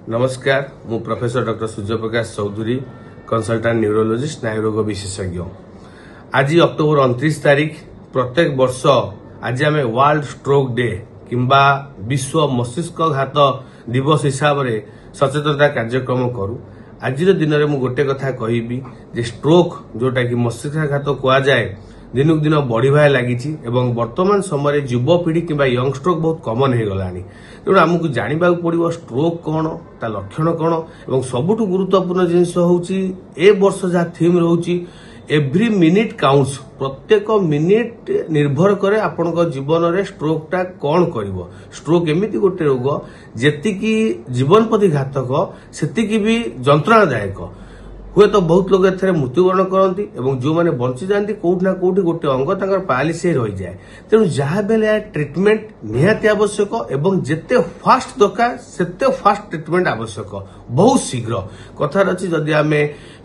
नमस्कार मु professor doctor Surya Prakash Chaudhary consultant neurologist स्नायुरोग विशेषज्ञ। आज अक्टोबर 29 तारीख प्रत्येक वर्ष आज आम वर्ल्ड स्ट्रोक डे किंबा विश्व मस्तिष्कघात दिवस हिसाब से सचेतनता कार्यक्रम करूँ। आज दिन में गोटे कथा कहबी जे स्ट्रोक जोटा कि मस्तिष्कघात कहुए दिनक दिन बढ़िबा लगी वर्तमान समय युवपीढ़ी किंबा यंग स्ट्रोक बहुत कमन हो गलानी। तेणु आमको जानवा पड़ो स्ट्रोक कौन ता लक्षण कौन और सबुठ गुरुत्वपूर्ण जिनस होची ए वर्ष जहाँ थीम रोची एव्री मिनिट काउंट्स। प्रत्येक मिनिट निर्भर करे आपण जीवन में स्ट्रोकटा कौन करिवो। स्ट्रोक एमिति गोटे रोग जेतिकी जीवन प्रति घातक सेतिकी भी जंत्रणादायक। हुए तो बहुत लोग एथरे मृत्युवरण करती और जो मैंने बंची जाती कौटि ना कौटि गोटे अंग तंकर पैरालिसिस रही जाए। तेणु जहाँ बेले ट्रिटमेंट निहाती आवश्यक और जिते फास्ट दरकार सेते फास्ट ट्रिटमेंट आवश्यक बहुत शीघ्र। कथार अच्छी जदि आम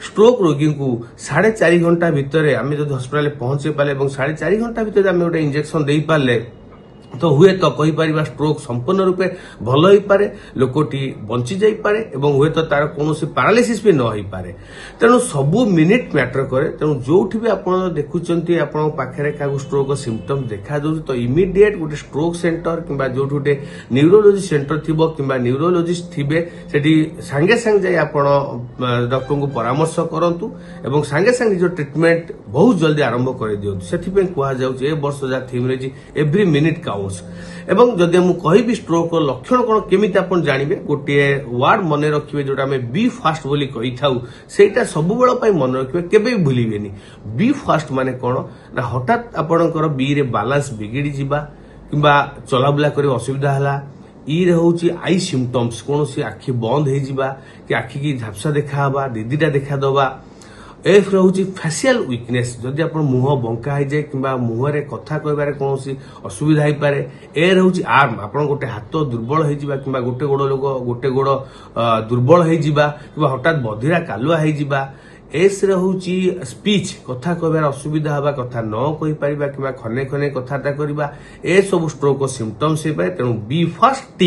स्ट्रोक रोगी को 4.5 घंटा भितर आम जो हस्पिटाल पहुंचे पारे और 4.5 घंटा भितर आम गोटे इंजेक्शन दे पारे तो हुए तो कहीपर स्ट्रोक संपूर्ण रूपे भल हो पारे, लोकटी बंची जाई पारे और हुए तो तार कौन पैरालिसिस भी न हो पारे। तेणु सबू मिनिट मैटर करे। तेणु जो भी आप देखुंत पाखे क्या स्ट्रोक सिम्पटम्स देखा तो इमिडिएट गोटे स्ट्रोक सेंटर किंबा जो गोटे न्यूरोलॉजी सेंटर थी कि न्यूरोलॉजिस्ट थे सेठी सांगे सांगे जाई आपण डॉक्टर को परामर्श करंतु और सांगे सांगे जो ट्रीटमेंट बहुत जल्दी आरंभ कर दियंतु। सेथिपे कुहा जाउछि ए वर्ष जा थीम रे एव्री मिनिट काउंट्स। एवं जदि हम कहि स्ट्रोक लक्षण कौन केमिति आपण जानिबे गोटे वर्ड मन रखिबे जोटा हमें बी फास्ट बोली कहि थाउ सेटा सब बेल पई मन रखिबे केबे भी भूलिबेनी। बी फास्ट माने कोन ना हठात आपणकर बी रे बैलेंस बिगिड़ी जिबा किंबा चलाबुला करे असुविधा हला। ई रे होची आई सिम्पटम्स कौन सी आखि बंद हो जिबा कि आखि की झापसा देखा हबा दीदीटा देखा दबा। एफ रोची फेसियल वीकनेस जदि आप मुह बंका हो जाए कि मुहर कथा कहबार कौन असुविधा हो पारे। ए रोची आर्म आप गोटे हाथ दुर्बल हो गोटे गोड़ लोक गोटे गोड़ दुर्बल हो हठात बधिरा कालुआ हो। एस रोची स्पीच कथा कहबार असुविधा हवा कथा न कहि परिबा कि खने खने कथाटा करबा ए सब स्ट्रोक सिम्पटम्स हो पाए। तेणु बी फास्ट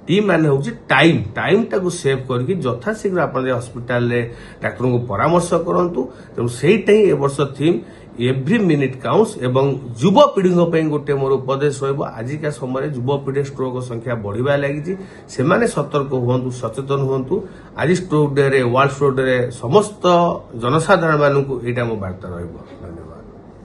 टी माने होची टाइम टाको सेव करके यथाशीघ्र आपण हॉस्पिटल रे डाक्टर को परामर्श करंतु। तेणु सेटा ही ए वर्ष थीम एव्री मिनिट काउंट्स एवं युवपीढ़ी गोटे मोर उपदेश रहिबो आजिका समय युवपीढ़ी स्ट्रोक संख्या बढ़िबा लगी से सतर्क हुंतु सचेतन हुंतु। आज स्ट्रोक डे रे वर्ल्ड स्ट्रोक डे रे समस्त जनसाधारण मानू एटा मो वार्ता रहिबो।